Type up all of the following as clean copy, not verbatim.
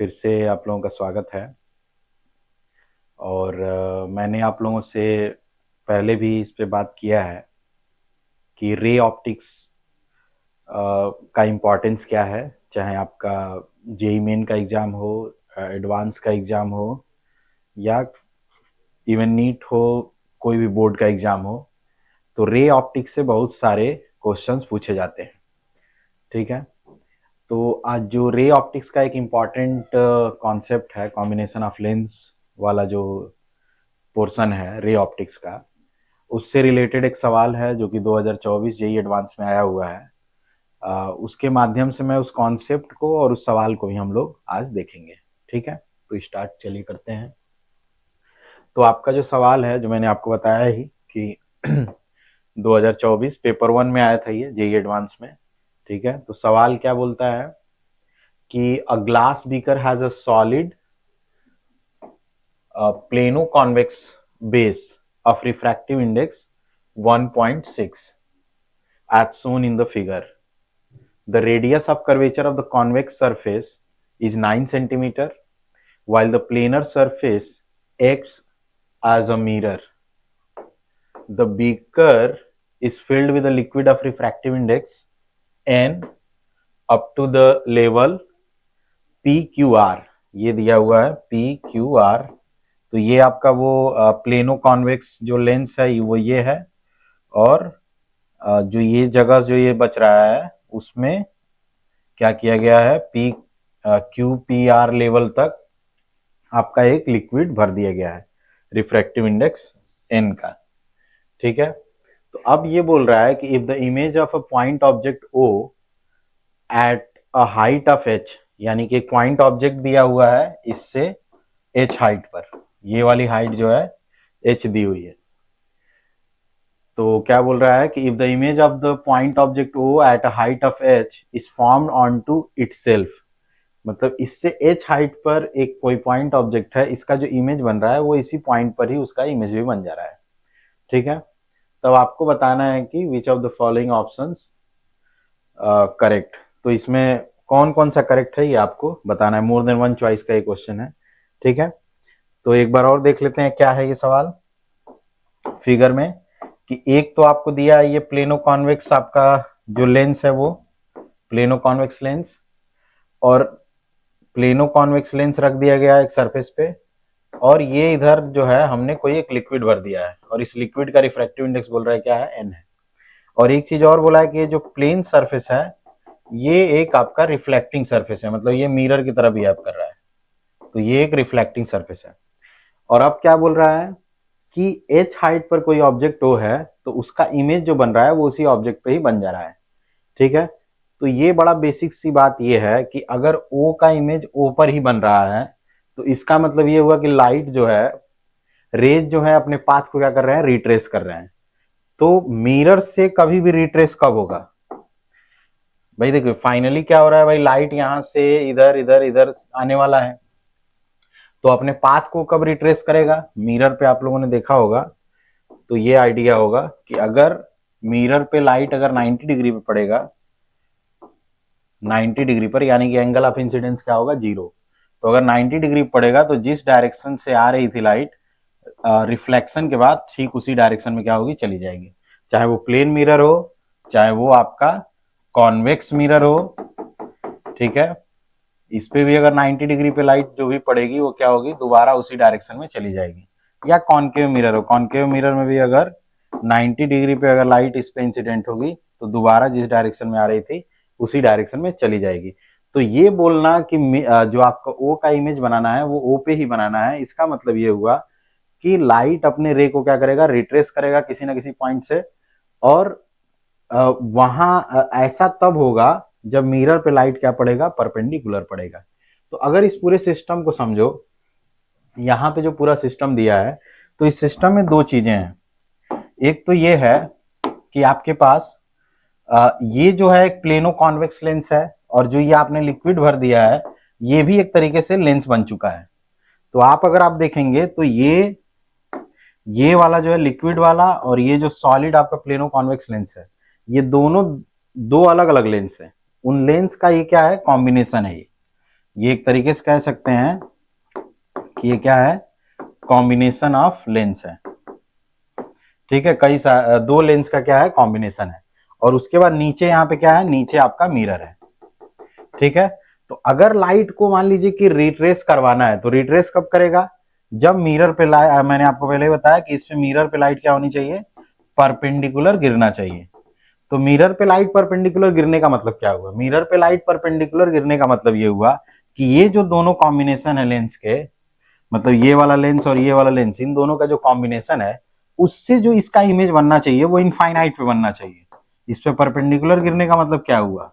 फिर से आप लोगों का स्वागत है। और मैंने आप लोगों से पहले भी इस पे बात किया है कि रे ऑप्टिक्स का इम्पोर्टेंस क्या है, चाहे आपका जेई मेन का एग्ज़ाम हो, एडवांस का एग्ज़ाम हो, या इवन नीट हो, कोई भी बोर्ड का एग्ज़ाम हो, तो रे ऑप्टिक्स से बहुत सारे क्वेश्चंस पूछे जाते हैं। ठीक है, तो आज जो रे ऑप्टिक्स का एक इम्पॉर्टेंट कॉन्सेप्ट है, कॉम्बिनेशन ऑफ लेंस वाला जो पोर्शन है रे ऑप्टिक्स का, उससे रिलेटेड एक सवाल है जो कि 2024 जेई एडवांस में आया हुआ है। उसके माध्यम से मैं उस कॉन्सेप्ट को और उस सवाल को भी हम लोग आज देखेंगे। ठीक है, तो स्टार्ट चलिए करते हैं। तो आपका जो सवाल है, जो मैंने आपको बताया ही कि 2024 पेपर 1 में आया था ये जेई एडवांस में। ठीक है, तो सवाल क्या बोलता है कि a glass beaker has a solid plano convex base of refractive index 1.6 as shown in the figure. The radius of curvature of the convex surface is 9 centimeter, while the planar surface acts as a mirror. The beaker is filled with a liquid of refractive index n up to the level PQR. ये दिया हुआ है PQR। तो ये आपका वो plano convex जो lens है वो ये है, और जो ये जगह जो ये बच रहा है उसमें क्या किया गया है, QPR लेवल तक आपका एक लिक्विड भर दिया गया है रिफ्रैक्टिव इंडेक्स n का। ठीक है, तो अब ये बोल रहा है कि if the image of a point object O at a height of h, यानी कि एक पॉइंट ऑब्जेक्ट दिया हुआ है इससे h हाइट पर, ये वाली हाइट जो है h दी हुई है। तो क्या बोल रहा है कि if the image of the point object O at a height of h is formed on to itself, मतलब इससे h हाइट पर एक कोई पॉइंट ऑब्जेक्ट है, इसका जो इमेज बन रहा है वो इसी पॉइंट पर ही उसका इमेज भी बन जा रहा है। ठीक है, तब आपको बताना है कि which of the following options correct. तो इसमें कौन कौन सा करेक्ट है ये आपको बताना है। मोर देन वन चॉइस का ये क्वेश्चन है। ठीक है, तो एक बार और देख लेते हैं क्या है ये सवाल फिगर में। कि एक तो आपको दिया है ये प्लेनो कॉन्वेक्स आपका जो लेंस है वो प्लेनो कॉन्वेक्स लेंस, और प्लेनो कॉन्वेक्स लेंस रख दिया गया है एक सरफेस पे, और ये इधर जो है हमने कोई एक लिक्विड भर दिया है, और इस लिक्विड का रिफ्रैक्टिव इंडेक्स बोल रहा है क्या है, एन है। और एक चीज और बोला है कि ये जो प्लेन सरफेस है ये एक आपका रिफ्लेक्टिंग सरफेस है, मतलब ये मिरर की तरह बिहेव कर रहा है, तो ये एक रिफ्लेक्टिंग सरफेस है। और अब क्या बोल रहा है कि एच हाइट पर कोई ऑब्जेक्ट ओ है तो उसका इमेज जो बन रहा है वो उसी ऑब्जेक्ट पे ही बन जा रहा है। ठीक है, तो ये बड़ा बेसिक सी बात ये है कि अगर ओ का इमेज ओ पर ही बन रहा है तो इसका मतलब ये हुआ कि लाइट जो है, रेज जो है अपने पाथ को क्या कर रहे हैं, रिट्रेस कर रहे हैं। तो मिरर से कभी भी रिट्रेस कब होगा भाई, देखो फाइनली क्या हो रहा है भाई, लाइट यहां से इधर इधर इधर आने वाला है, तो अपने पाथ को कब रिट्रेस करेगा, मिरर पे आप लोगों ने देखा होगा। तो ये आइडिया होगा कि अगर मिरर पे लाइट अगर 90 डिग्री पे पड़ेगा, 90 डिग्री पर, यानी कि एंगल ऑफ इंसिडेंस क्या होगा, जीरो। तो अगर 90 डिग्री पड़ेगा तो जिस डायरेक्शन से आ रही थी लाइट रिफ्लेक्शन के बाद ठीक उसी डायरेक्शन में क्या होगी, चली जाएगी। चाहे वो प्लेन मिरर हो, चाहे वो आपका कॉन्वेक्स मिरर हो। ठीक है, इस पे भी अगर 90 डिग्री पे लाइट जो भी पड़ेगी वो क्या होगी, दोबारा उसी डायरेक्शन में चली जाएगी। या कॉनकेव मिरर हो, कॉनकेव मिरर में भी अगर 90 डिग्री पे अगर लाइट इस पे इंसिडेंट होगी तो दोबारा जिस डायरेक्शन में आ रही थी उसी डायरेक्शन में चली जाएगी। तो ये बोलना कि जो आपका ओ का इमेज बनाना है वो ओ पे ही बनाना है, इसका मतलब ये हुआ कि लाइट अपने रे को क्या करेगा, रिट्रेस करेगा किसी ना किसी पॉइंट से, और वहां ऐसा तब होगा जब मिरर पे लाइट क्या पड़ेगा, परपेंडिकुलर पड़ेगा। तो अगर इस पूरे सिस्टम को समझो, यहाँ पे जो पूरा सिस्टम दिया है, तो इस सिस्टम में दो चीजें हैं। एक तो ये है कि आपके पास ये जो है एक प्लेनो कॉन्वेक्स लेंस है, और जो ये आपने लिक्विड भर दिया है ये भी एक तरीके से लेंस बन चुका है। तो आप अगर आप देखेंगे तो ये वाला जो है लिक्विड वाला, और ये जो सॉलिड आपका प्लेनो कॉन्वेक्स लेंस है, ये दोनों दो अलग अलग लेंस है। उन लेंस का ये क्या है, कॉम्बिनेशन है ये। ये एक तरीके से कह सकते हैं कि ये क्या है, कॉम्बिनेशन ऑफ लेंस है। ठीक है, दो लेंस का क्या है, कॉम्बिनेशन है। और उसके बाद नीचे यहाँ पे क्या है, नीचे आपका मिरर है। ठीक है, तो अगर लाइट को मान लीजिए कि रिट्रेस करवाना है तो रिट्रेस कब करेगा, जब मिरर पे लाइट, मैंने आपको पहले ही बताया कि इसमें मिरर पे लाइट क्या होनी चाहिए, परपेंडिकुलर गिरना चाहिए। तो मिरर पे लाइट परपेंडिकुलर गिरने का मतलब क्या हुआ, मिरर पे लाइट परपेंडिकुलर गिरने का मतलब ये हुआ कि ये जो दोनों कॉम्बिनेशन है लेंस के, मतलब ये वाला लेंस और ये वाला लेंस, इन दोनों का जो कॉम्बिनेशन है उससे जो इसका इमेज बनना चाहिए वो इनफाइनाइट पे बनना चाहिए। इस पे परपेंडिकुलर गिरने का मतलब क्या हुआ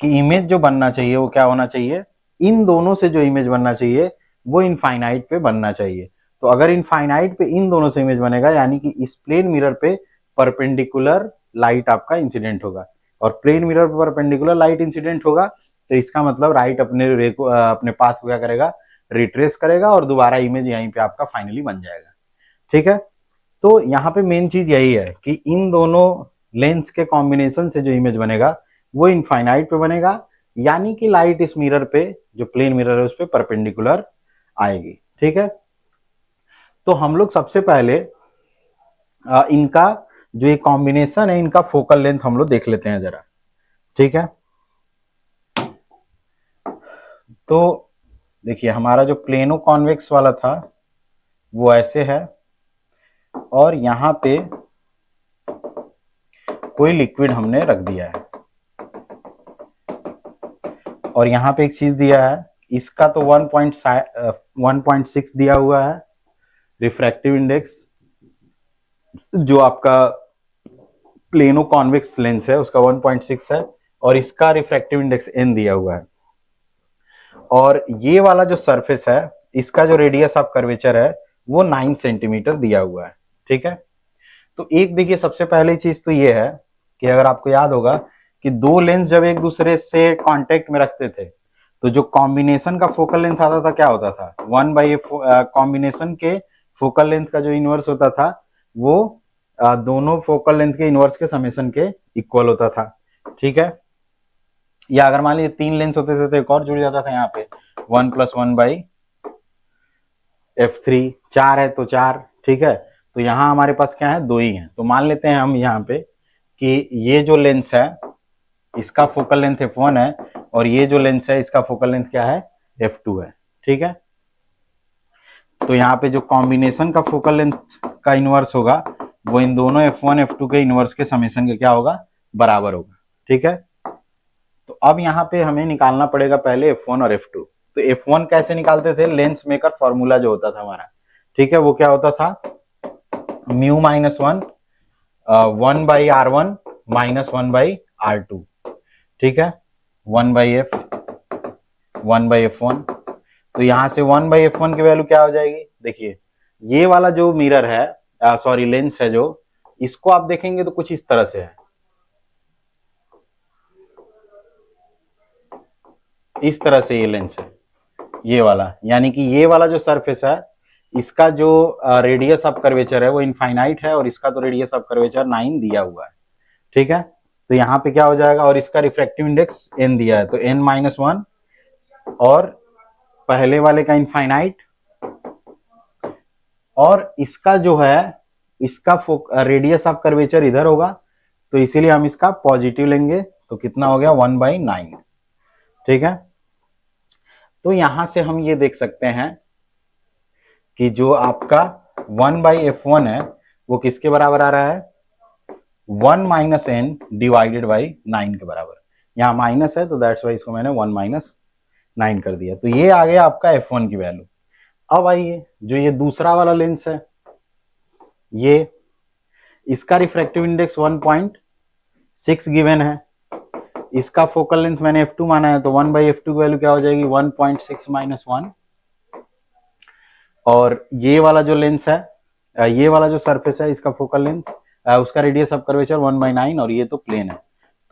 कि इमेज जो बनना चाहिए वो क्या होना चाहिए, इन दोनों से जो इमेज बनना चाहिए वो इनफाइनाइट पे बनना चाहिए। तो अगर इनफाइनाइट पे इन दोनों से इमेज बनेगा यानी कि इस प्लेन मिरर पे परपेंडिकुलर लाइट आपका इंसिडेंट होगा, और प्लेन मिरर पर परपेंडिकुलर लाइट इंसिडेंट होगा तो इसका मतलब राइट अपने रे को अपने पाथ को क्या करेगा, रिट्रेस करेगा और दोबारा इमेज यहीं पे आपका फाइनली बन जाएगा। ठीक है, तो यहाँ पे मेन चीज यही है कि इन दोनों लेंस के कॉम्बिनेशन से जो इमेज बनेगा वो इनफाइनाइट पे बनेगा, यानी कि लाइट इस मिरर पे, जो प्लेन मिरर है उस पे परपेंडिकुलर आएगी। ठीक है, तो हम लोग सबसे पहले इनका जो ये कॉम्बिनेशन है इनका फोकल लेंथ हम लोग देख लेते हैं जरा। ठीक है, तो देखिए हमारा जो प्लेनो कॉन्वेक्स वाला था वो ऐसे है, और यहां पे कोई लिक्विड हमने रख दिया है, और यहां पे एक चीज दिया है, इसका तो 1.6 दिया हुआ है रिफ्रैक्टिव इंडेक्स, जो आपका प्लेनो कॉन्वेक्स लेंस है उसका 1.6 है, और इसका रिफ्रैक्टिव इंडेक्स n दिया हुआ है। और ये वाला जो सरफेस है इसका जो रेडियस ऑफ कर्वेचर है वो 9 सेंटीमीटर दिया हुआ है। ठीक है, तो एक देखिए सबसे पहली चीज तो ये है कि अगर आपको याद होगा कि दो लेंस जब एक दूसरे से कांटेक्ट में रखते थे तो जो कॉम्बिनेशन का फोकल लेंथ आता था क्या होता था, 1/f कॉम्बिनेशन के फोकल लेंथ का जो इनवर्स होता था वो दोनों फोकल लेंथ के इनवर्स के समेशन के इक्वल होता था। ठीक है, या अगर मान लीजिए तीन लेंस होते थे तो एक और जुड़ जाता था यहाँ पे 1+1/f3, चार है तो चार। ठीक है, तो यहाँ हमारे पास क्या है, दो ही है, तो मान लेते हैं हम यहाँ पे कि ये जो लेंस है इसका फोकल लेंथ f1 है, और ये जो लेंस है इसका फोकल लेंथ क्या है, f2 है। ठीक है, तो यहाँ पे जो कॉम्बिनेशन का फोकल लेंथ का इनवर्स होगा वो इन दोनों f1 f2 के इनवर्स के समेशन का क्या होगा, बराबर होगा। ठीक है, तो अब यहाँ पे हमें निकालना पड़ेगा पहले f1 और f2। तो f1 कैसे निकालते थे, लेंस मेकर फॉर्मूला जो होता था हमारा, ठीक है, वो क्या होता था, mu minus one 1/r1 minus 1/r2। ठीक है, 1/f 1/f1। तो यहां से 1/f1 की वैल्यू क्या हो जाएगी, देखिए ये वाला जो मिरर है, सॉरी लेंस है, जो इसको आप देखेंगे तो कुछ इस तरह से है, इस तरह से ये लेंस है ये वाला, यानी कि ये वाला जो सरफेस है इसका जो रेडियस ऑफ कर्वेचर है वो इनफाइनाइट है, और इसका तो रेडियस ऑफ कर्वेचर 9 दिया हुआ है। ठीक है, तो यहाँ पे क्या हो जाएगा, और इसका रिफ्रैक्टिव इंडेक्स n दिया है तो n-1, और पहले वाले का इनफाइनाइट, और इसका जो है इसका रेडियस ऑफ कर्वेचर इधर होगा तो इसीलिए हम इसका पॉजिटिव लेंगे, तो कितना हो गया 1/9। ठीक है, तो यहां से हम ये देख सकते हैं कि जो आपका 1/f1 है वो किसके बराबर आ रहा है, 1 - n डिवाइडेड बाई 9 के बराबर। यहाँ माइनस है तो दैट्स वाई इसको मैंने 1 - 9 कर दिया, तो ये आ गया आपका f1 की वैल्यू। अब आइए जो ये दूसरा वाला लेंस है, ये इसका रिफ्रैक्टिव इंडेक्स 1.6 गिवन है, इसका फोकल लेंथ मैंने f2 माना है तो 1/f2 की वैल्यू क्या हो जाएगी, 1.6 - 1। और ये वाला जो लेंस है, ये वाला जो सरफेस है इसका फोकल लेंथ, उसका रेडियस ऑफ कर्वेचर 1/9, और ये तो प्लेन है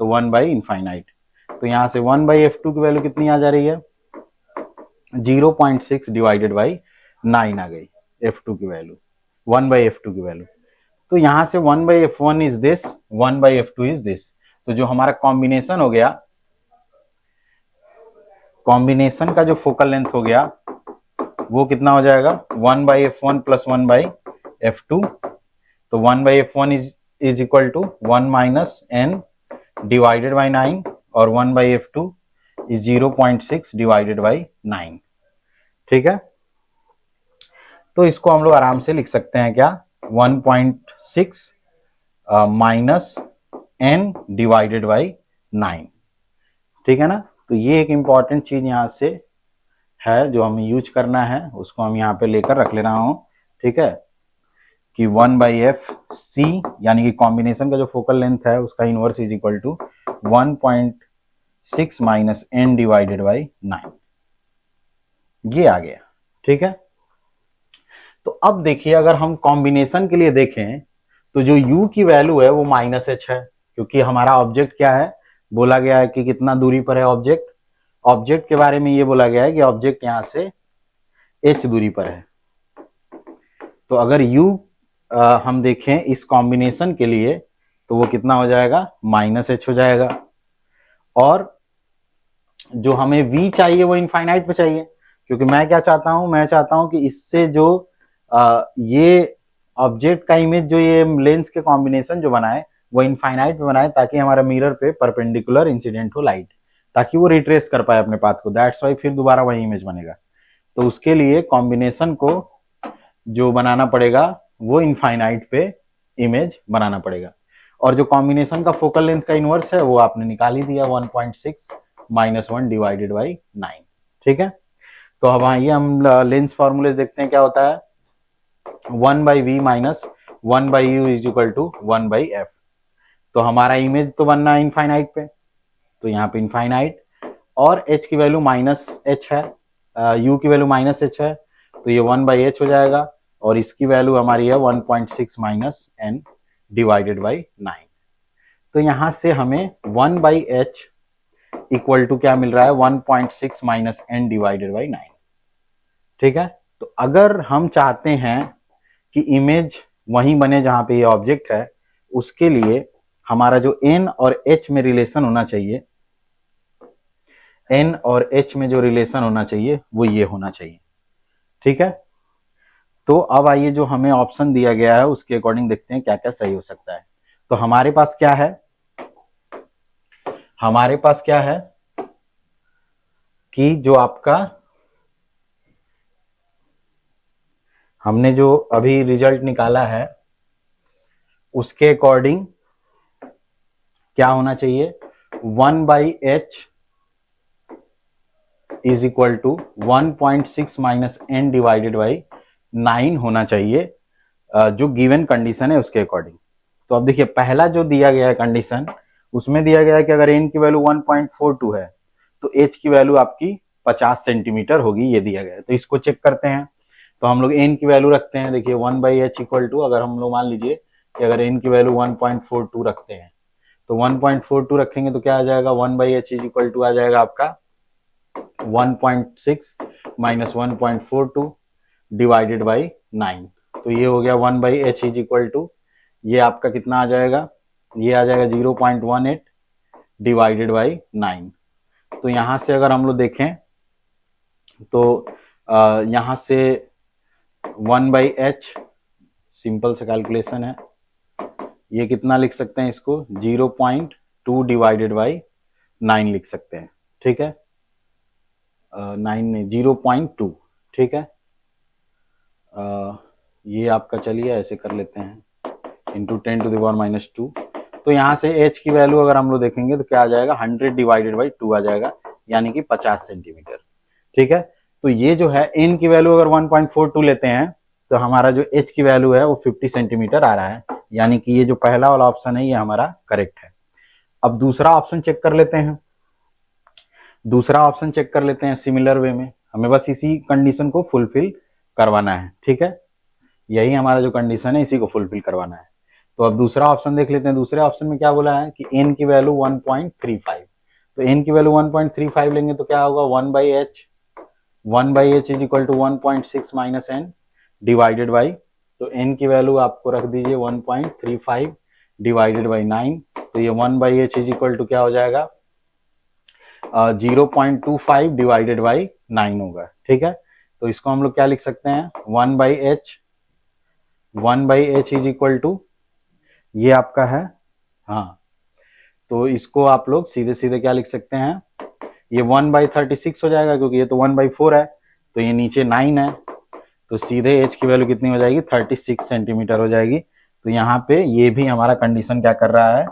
तो 1/इनफाइनाइट। तो यहाँ से 1/f2 की वैल्यू कितनी आ जा रही है, 0.6 डिवाइडेड बाई 9 आ गई f2 की वैल्यू, 1/f2 की वैल्यू। तो यहां से 1/f1 is this, 1/f2 is this. तो जो हमारा कॉम्बिनेशन हो गया कॉम्बिनेशन का जो फोकल लेंथ हो गया वो कितना हो जाएगा 1/f1 प्लस 1/f2। तो 1/f1 is equal to 1 minus n divided by 9 और 1/f2 इज 0.6 डिवाइडेड बाई 9। ठीक है, तो इसको हम लोग आराम से लिख सकते हैं क्या 1.6 माइनस एन डिवाइडेड बाई 9। ठीक है ना, तो ये एक इंपॉर्टेंट चीज यहां से है जो हमें यूज करना है, उसको हम यहाँ पे लेकर रख ले रहा हूं। ठीक है, कि 1/f(c) यानी कि कॉम्बिनेशन का जो फोकल लेंथ है उसका inverse is equal to 1.6 minus n divided by 9। ये आ गया। ठीक है, तो अब देखिए अगर हम कॉम्बिनेशन के लिए देखें तो जो u की वैल्यू है वो -h है, क्योंकि हमारा ऑब्जेक्ट क्या है, बोला गया है कि कितना दूरी पर है ऑब्जेक्ट। ऑब्जेक्ट के बारे में ये बोला गया है कि ऑब्जेक्ट यहां से h दूरी पर है। तो अगर u हम देखें इस कॉम्बिनेशन के लिए तो वो कितना हो जाएगा -h हो जाएगा। और जो हमें v चाहिए वो इनफाइनाइट पे चाहिए, क्योंकि मैं क्या चाहता हूं, मैं चाहता हूं कि इससे जो ये ऑब्जेक्ट का इमेज जो ये लेंस के कॉम्बिनेशन जो बनाए वो इनफाइनाइट पे बनाए, ताकि हमारा मिरर पे परपेंडिकुलर इंसिडेंट हो लाइट, ताकि वो रिट्रेस कर पाए अपने पाथ को। दैट्स वाई फिर दोबारा वही इमेज बनेगा। तो उसके लिए कॉम्बिनेशन को जो बनाना पड़ेगा वो इनफाइनाइट पे इमेज बनाना पड़ेगा। और जो कॉम्बिनेशन का फोकल लेंथ का इनवर्स है वो आपने निकाल ही दिया 1.6 माइनस 1 डिवाइडेड बाई 9। ठीक है, तो अब आइए हम लेंस फॉर्मूले देखते हैं क्या होता है। 1/v minus 1/u is equal to 1/f। तो हमारा इमेज तो बनना है इनफाइनाइट पे, तो यहाँ पे इनफाइनाइट, और h की वैल्यू -h है, u की वैल्यू -h है, तो ये 1/h हो जाएगा, और इसकी वैल्यू हमारी है 1.6 माइनस n डिवाइडेड बाई 9। तो यहां से हमें 1/h इक्वल टू क्या मिल रहा है 1.6 माइनस n डिवाइडेड बाई 9। ठीक है, तो अगर हम चाहते हैं कि इमेज वहीं बने जहां पे ये ऑब्जेक्ट है, उसके लिए हमारा जो n और h में रिलेशन होना चाहिए, n और h में जो रिलेशन होना चाहिए वो ये होना चाहिए। ठीक है, तो अब आइए जो हमें ऑप्शन दिया गया है उसके अकॉर्डिंग देखते हैं क्या क्या सही हो सकता है। तो हमारे पास क्या है, हमारे पास क्या है कि जो आपका हमने जो अभी रिजल्ट निकाला है उसके अकॉर्डिंग क्या होना चाहिए 1/h is equal to 1.6 minus n divided by 9 होना चाहिए, जो गिवन कंडीशन है उसके अकॉर्डिंग। तो अब देखिए पहला जो दिया गया है कंडीशन, उसमें दिया गया है कि अगर n की वैल्यू 1.42 है तो h की वैल्यू आपकी 50 सेंटीमीटर होगी, ये दिया गया है। तो इसको चेक करते हैं, तो हम लोग n की वैल्यू रखते हैं। देखिए 1/h इक्वल टू, अगर हम लोग मान लीजिए कि अगर n की वैल्यू 1.42 रखते हैं, तो 1.42 रखेंगे तो क्या आ जाएगा 1/h इज इक्वल टू आ जाएगा आपका 1.6 माइनस 1.42 डिवाइडेड बाई 9। तो ये हो गया 1/h इज इक्वल टू, ये आपका कितना आ जाएगा, ये आ जाएगा 0.18 डिवाइडेड बाई 9। तो यहां से अगर हम लोग देखें तो यहां से 1/h सिंपल से कैलकुलेशन है, ये कितना लिख सकते हैं, इसको 0.2 डिवाइडेड बाई 9 लिख सकते हैं। ठीक है, 9 नहीं 0.2। ठीक है, ये आपका चलिए ऐसे कर लेते हैं इंटू 10⁻²। तो यहाँ से h की वैल्यू अगर हम लोग देखेंगे तो क्या आ जाएगा 100 डिवाइडेड बाई 2 आ जाएगा, यानी कि 50 सेंटीमीटर। ठीक है, तो ये जो है n की वैल्यू अगर 1.42 लेते हैं तो हमारा जो h की वैल्यू है वो 50 सेंटीमीटर आ रहा है, यानी कि ये जो पहला वाला ऑप्शन है ये हमारा करेक्ट है। अब दूसरा ऑप्शन चेक कर लेते हैं, दूसरा ऑप्शन चेक कर लेते हैं सिमिलर वे में, हमें बस इसी कंडीशन को फुलफिल करवाना है। ठीक है, यही हमारा जो कंडीशन है इसी को फुलफिल करवाना है। तो अब दूसरा ऑप्शन देख लेते हैं, दूसरे ऑप्शन में क्या बोला है कि n की वैल्यू 1.35। तो n की वैल्यू 1.35 लेंगे तो क्या होगा 1/h is equal to 1.6 minus n divided by, तो n की वैल्यू आपको रख दीजिए 1.35 डिवाइडेड बाई 9। तो ये 1/h इज इक्वल टू क्या हो जाएगा 0.25 डिवाइडेड बाई 9 होगा, ठीक है। तो इसको हम लोग क्या लिख सकते हैं, 1/h इज इक्वल टू, ये आपका है, हाँ, तो इसको आप लोग सीधे सीधे क्या लिख सकते हैं, ये 1/36 हो जाएगा, क्योंकि ये तो 1/4 है, तो ये नीचे 9 है, तो सीधे h की वैल्यू कितनी हो जाएगी, 36 सेंटीमीटर हो जाएगी। तो यहाँ पे ये भी हमारा कंडीशन क्या कर रहा है,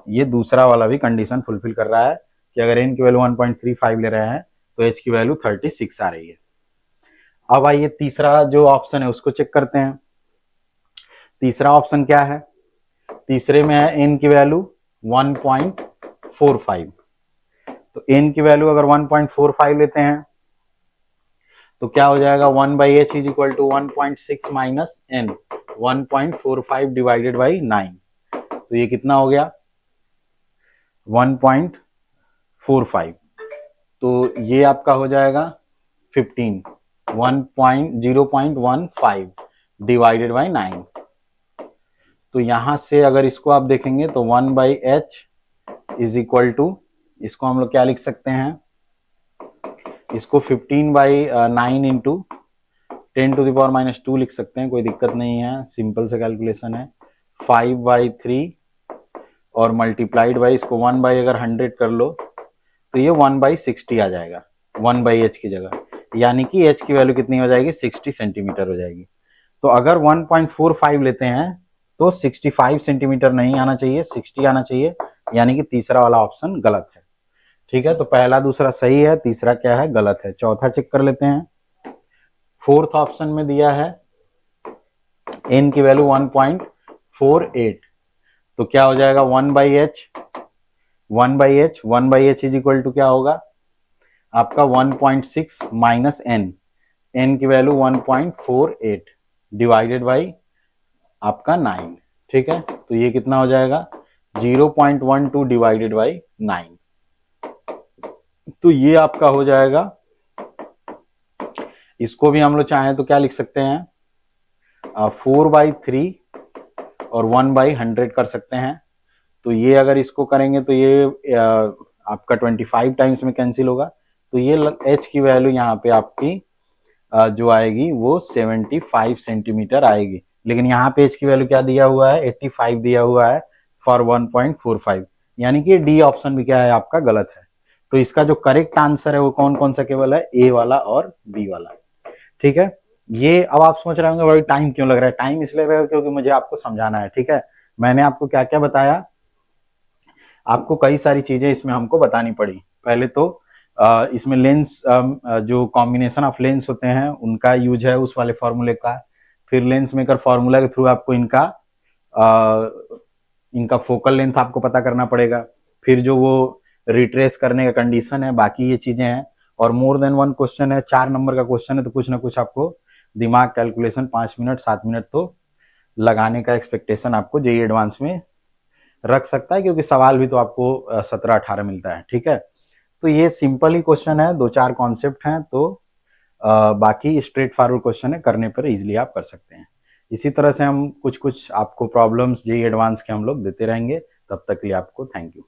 ये दूसरा वाला भी कंडीशन फुलफिल कर रहा है कि अगर n की वैल्यू 1.35 ले रहे हैं तो h की वैल्यू 36 आ रही है। अब आइए तीसरा जो ऑप्शन है उसको चेक करते हैं। तीसरा ऑप्शन क्या है, तीसरे में है n की वैल्यू 1.45, तो n की वैल्यू अगर 1.45 लेते हैं तो क्या हो जाएगा, 1/h is equal to 1.6 minus n, 1.45 divided by 9, तो ये कितना हो गया, 1.45, तो ये आपका हो जाएगा 15, 0.15 डिवाइडेड बाई 9। तो यहां से अगर इसको आप देखेंगे तो 1/h इज इक्वल टू, इसको हम लोग क्या लिख सकते हैं, इसको 15/9 इंटू 10⁻⁻2 लिख सकते हैं, कोई दिक्कत नहीं है, सिंपल से कैलकुलेशन है। 5/3 और मल्टीप्लाइड बाई, इसको 1 बाई अगर 100 कर लो तो ये 1/60 आ जाएगा 1/h की जगह, यानी कि h की वैल्यू कितनी हो जाएगी, 60 सेंटीमीटर हो जाएगी। तो अगर 1.45 लेते हैं तो 65 सेंटीमीटर नहीं आना चाहिए, 60 आना चाहिए, यानी कि तीसरा वाला ऑप्शन गलत है, ठीक है। तो पहला दूसरा सही है, तीसरा क्या है, गलत है। चौथा चेक कर लेते हैं। फोर्थ ऑप्शन में दिया है n की वैल्यू 1.48, तो क्या हो जाएगा, 1/h इज इक्वल टू क्या होगा आपका 1.6 माइनस n, n की वैल्यू 1.48 डिवाइडेड बाई आपका 9, ठीक है। तो ये कितना हो जाएगा, 0.12 डिवाइडेड बाई 9, तो ये आपका हो जाएगा। इसको भी हम लोग चाहें तो क्या लिख सकते हैं, 4/3 और 1/100 कर सकते हैं। तो ये अगर इसको करेंगे तो ये आपका 25 टाइम्स में कैंसिल होगा, तो ये h की वैल्यू यहाँ पे आपकी जो आएगी वो 75 सेंटीमीटर आएगी। लेकिन यहाँ पे h की वैल्यू क्या दिया हुआ है, 85 दिया हुआ है फॉर 1.45, यानी कि डी ऑप्शन भी क्या है आपका गलत है। तो इसका जो करेक्ट आंसर है वो कौन कौन सा केवल है, ए वाला और बी वाला, ठीक है। ये अब आप सोच रहे होंगे भाई टाइम क्यों लग रहा है, टाइम इसलिए लग रहा है क्योंकि मुझे आपको समझाना है, ठीक है। मैंने आपको क्या क्या बताया, आपको कई सारी चीजें इसमें हमको बतानी पड़ी। पहले तो इसमें लेंस, जो कॉम्बिनेशन ऑफ लेंस होते हैं उनका यूज है उस वाले फॉर्मूले का, फिर लेंस मेकर फॉर्मूला के थ्रू आपको इनका फोकल लेंथ आपको पता करना पड़ेगा, फिर जो वो रिट्रेस करने का कंडीशन है, बाकी ये चीजें हैं। और मोर देन वन क्वेश्चन है, 4 नंबर का क्वेश्चन है, तो कुछ ना कुछ आपको दिमाग कैलकुलेशन 5 मिनट 7 मिनट तो लगाने का एक्सपेक्टेशन आपको जेईई एडवांस में रख सकता है, क्योंकि सवाल भी तो आपको 17-18 मिलता है, ठीक है। तो ये सिंपल ही क्वेश्चन है, 2-4 कॉन्सेप्ट हैं, तो बाकी स्ट्रेट फॉरवर्ड क्वेश्चन है, करने पर इजीली आप कर सकते हैं। इसी तरह से हम कुछ कुछ आपको प्रॉब्लम्स जेईई एडवांस के हम लोग देते रहेंगे। तब तक के लिए आपको थैंक यू।